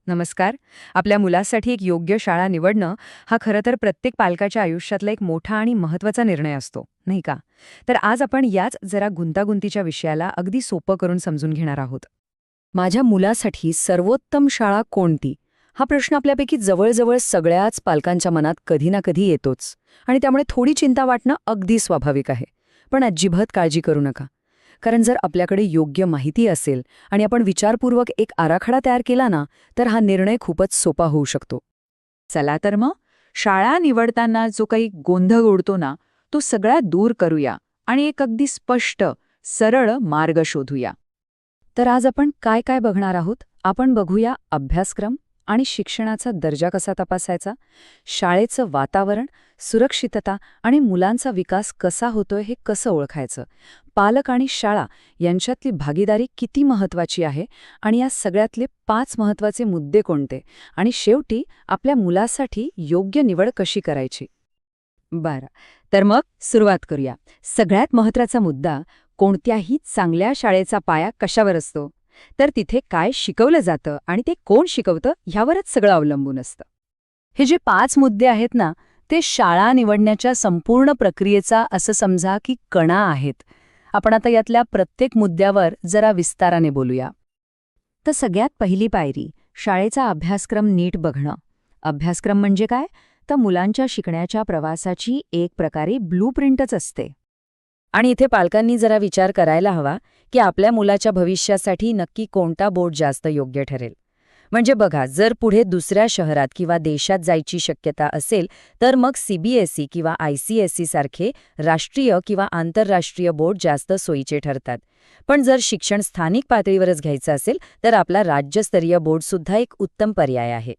नमस्कार. आपल्या मुलासाठी एक योग्य शाळा निवडणं हा खरं तर प्रत्येक पालकाच्या आयुष्यातला एक मोठा आणि महत्त्वाचा निर्णय असतो, नाही का? तर आज आपण याच जरा गुंतागुंतीच्या विषयाला अगदी सोपं करून समजून घेणार आहोत. माझ्या मुलासाठी सर्वोत्तम शाळा कोणती? हा प्रश्न आपल्यापैकी जवळजवळ सगळ्याच पालकांच्या मनात कधी ना कधी येतोच. आणि त्यामुळे थोडी चिंता वाटणं अगदी स्वाभाविक आहे. पण अजिबात काळजी करू नका. कारण जर आपल्याकडे योग्य माहिती असेल आणि आपण विचारपूर्वक एक आराखडा तयार केला ना, तर हा निर्णय खूपच सोपा होऊ शकतो. चला तर मग शाळा निवडताना जो काही गोंधळ उडतो ना, तो सगळा दूर करूया आणि एक अगदी स्पष्ट, सरळ मार्ग शोधूया. तर आज आपण काय काय बघणार आहोत? आपण बघूया अभ्यासक्रम आणि शिक्षणाचा दर्जा कसा तपासायचा, शाळेचं वातावरण, सुरक्षितता आणि मुलांचा विकास कसा होतोय हे कसं ओळखायचं, पालक आणि शाळा यांच्यातली भागीदारी किती महत्त्वाची आहे आणि या सगळ्यातले 5 महत्त्वाचे मुद्दे कोणते, आणि शेवटी आपल्या मुलासाठी योग्य निवड कशी करायची. बरं, तर मग सुरुवात करूया. सगळ्यात महत्त्वाचा मुद्दा, कोणत्याही चांगल्या शाळेचा पाया कशावर असतो? तर तिथे काय शिकवलं जातं आणि ते कोण शिकवतं ह्यावरच सगळं अवलंबून असतं. हे जे 5 मुद्दे आहेत ना, ते शाळा निवडण्याच्या संपूर्ण प्रक्रियेचा असं समजा की कणा आहेत. आपण आता यातल्या प्रत्येक मुद्द्यावर जरा विस्ताराने बोलूया. तर सगळ्यात पहिली पायरी, शाळेचा अभ्यासक्रम नीट बघणं. अभ्यासक्रम म्हणजे काय? तर मुलांच्या शिकण्याच्या प्रवासाची एक प्रकारे ब्लूप्रिंटच असते. आणि इथे पालकांनी जरा विचार करायला हवा की आपल्या मुलाच्या भविष्यासाठी नक्की कोणता बोर्ड जास्त योग्य ठरेल. म्हणजे बघा, जर पुढे दुसऱ्या शहरात किंवा देशात जायची शक्यता असेल तर मग सीबीएसई किंवा आयसीएसई सारखे राष्ट्रीय किंवा आंतरराष्ट्रीय बोर्ड जास्त सोयीचे ठरतात. पण जर शिक्षण स्थानिक पातळीवरच घ्यायचं असेल तर आपला राज्यस्तरीय बोर्डसुद्धा एक उत्तम पर्याय आहे.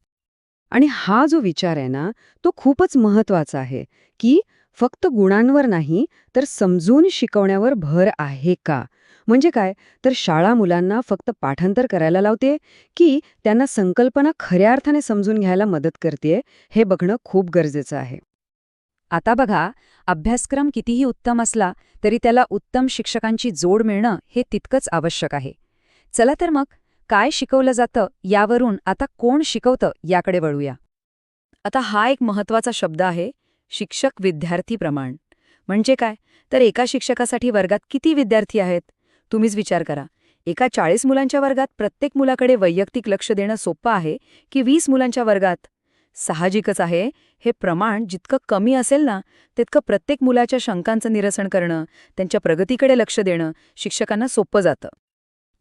आणि हा जो विचार आहे ना, तो खूपच महत्वाचा आहे की फक्त गुणांवर नाही तर समजून शिकवण्यावर भर आहे का. म्हणजे काय, तर शाळा मुलांना फक्त पाठांतर करायला लावते की त्यांना संकल्पना खऱ्या अर्थाने समजून घ्यायला मदत करते, हे बघणं खूप गरजेचं आहे. आता बघा, अभ्यासक्रम कितीही उत्तम असला तरी त्याला उत्तम शिक्षकांची जोड मिळणं हे तितकंच आवश्यक आहे. चला तर मग, काय शिकवलं जातं यावरून आता कोण शिकवतं याकडे वळूया. आता हा एक महत्त्वाचा शब्द आहे, शिक्षक-विद्यार्थी प्रमाण. म्हणजे काय, तर एका शिक्षकासाठी वर्गात किती विद्यार्थी आहेत? तुम्हीच विचार करा. एका 40 मुलांच्या वर्गात प्रत्येक मुलाकडे वैयक्तिक लक्ष देणं सोपं आहे की 20 मुलांच्या वर्गात? साहजिकच आहे, हे प्रमाण जितकं कमी असेल ना, तितकं प्रत्येक मुलाच्या शंकांचं निरसन करणं, त्यांच्या प्रगतीकडे लक्ष देणं शिक्षकांना सोपं जातं.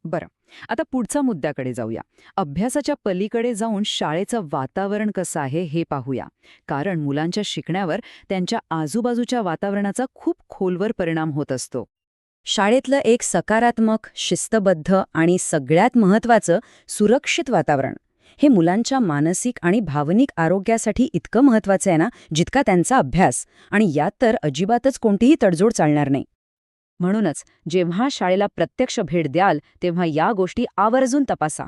बरं, आता पुढच्या मुद्द्याकडे जाऊया. अभ्यासाच्या पलीकडे जाऊन शाळेचं वातावरण कसं आहे हे पाहूया. कारण मुलांच्या शिकण्यावर त्यांच्या आजूबाजूच्या वातावरणाचा खूप खोलवर परिणाम होत असतो. शाळेतलं एक सकारात्मक, शिस्तबद्ध आणि सगळ्यात महत्त्वाचं सुरक्षित वातावरण हे मुलांच्या मानसिक आणि भावनिक आरोग्यासाठी इतकं महत्त्वाचं आहे ना, जितका त्यांचा अभ्यास. आणि यात तर अजिबातच कोणतीही तडजोड चालणार नाही. म्हणूनच जेव्हा शाळेला प्रत्यक्ष भेट द्याल तेव्हा या गोष्टी आवर्जून तपासा.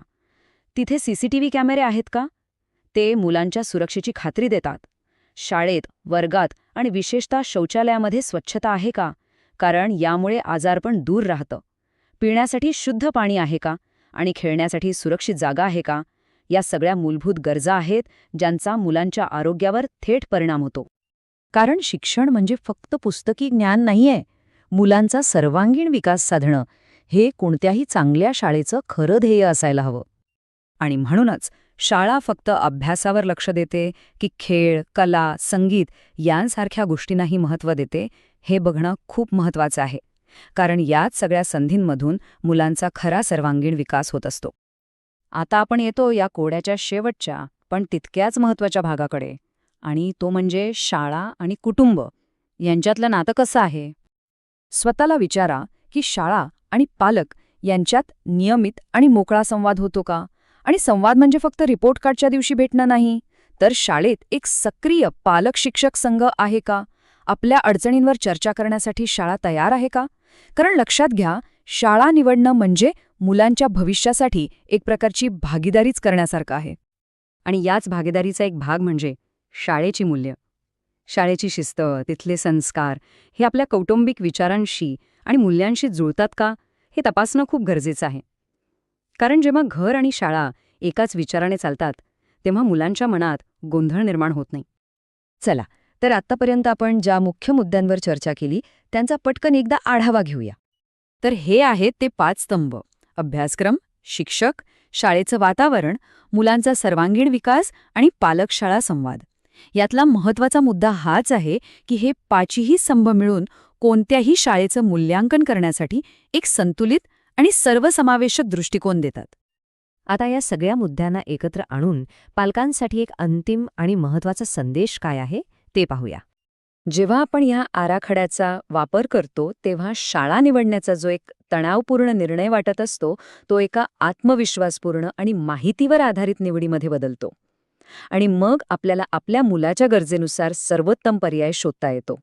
तिथे सीसीटीव्ही कॅमेरे आहेत का? ते मुलांच्या सुरक्षेची खात्री देतात. शाळेत, वर्गात आणि विशेषतः शौचालयामध्ये स्वच्छता आहे का? कारण यामुळे आजारपण दूर राहतं. पिण्यासाठी शुद्ध पाणी आहे का? आणि खेळण्यासाठी सुरक्षित जागा आहे का? या सगळ्या मूलभूत गरजा आहेत ज्यांचा मुलांच्या आरोग्यावर थेट परिणाम होतो. कारण शिक्षण म्हणजे फक्त पुस्तकी ज्ञान नाहीये. मुलांचा सर्वांगीण विकास साधणं हे कोणत्याही चांगल्या शाळेचं खरं ध्येय असायला हवं. आणि म्हणूनच शाळा फक्त अभ्यासावर लक्ष देते की खेळ, कला, संगीत यांसारख्या गोष्टींनाही महत्त्व देते, हे बघणं खूप महत्त्वाचं आहे. कारण याच सगळ्या संधींमधून मुलांचा खरा सर्वांगीण विकास होत असतो. आता आपण येतो या कोड्याच्या शेवटच्या पण तितक्याच महत्त्वाच्या भागाकडे, आणि तो म्हणजे शाळा आणि कुटुंब यांच्यातलं नातं कसं आहे. स्वतःला विचारा की शाळा आणि पालक यांच्यात नियमित आणि मोकळा संवाद होतो का? आणि संवाद म्हणजे फक्त रिपोर्ट कार्डच्या दिवशी भेटणं नाही, तर शाळेत एक सक्रिय पालक-शिक्षक संघ आहे का? आपल्या अडचणींवर चर्चा करण्यासाठी शाळा तयार आहे का? कारण लक्षात घ्या, शाळा निवडणं म्हणजे मुलांच्या भविष्यासाठी एक प्रकारची भागीदारीच करण्यासारखं आहे. आणि याच भागीदारीचा एक भाग म्हणजे शाळेची मूल्य. शाळेची शिस्त, तिथले संस्कार हे आपल्या कौटुंबिक विचारांशी आणि मूल्यांशी जुळतात का, हे तपासणं खूप गरजेचं आहे. कारण जेव्हा घर आणि शाळा एकाच विचाराने चालतात तेव्हा मुलांच्या मनात गोंधळ निर्माण होत नाही. चला, तर आत्तापर्यंत आपण ज्या मुख्य मुद्द्यांवर चर्चा केली त्यांचा पटकन एकदा आढावा घेऊया. तर हे आहेत ते 5 स्तंभ: अभ्यासक्रम, शिक्षक, शाळेचं वातावरण, मुलांचा सर्वांगीण विकास आणि पालक-शाळा संवाद. यातला महत्त्वाचा मुद्दा हाच आहे की हे 5ही स्तंभ मिळून कोणत्याही शाळेचं मूल्यांकन करण्यासाठी एक संतुलित आणि सर्वसमावेशक दृष्टिकोन देतात. आता या सगळ्या मुद्द्यांना एकत्र आणून पालकांसाठी एक अंतिम आणि महत्त्वाचा संदेश काय आहे ते पाहूया. जेव्हा आपण ह्या आराखड्याचा वापर करतो तेव्हा शाळा निवडण्याचा जो एक तणावपूर्ण निर्णय वाटत असतो तो एका आत्मविश्वासपूर्ण आणि माहितीवर आधारित निवडीमध्ये बदलतो. आणि मग आपल्याला आपल्या मुलाच्या गरजेनुसार सर्वोत्तम पर्याय शोधता येतो.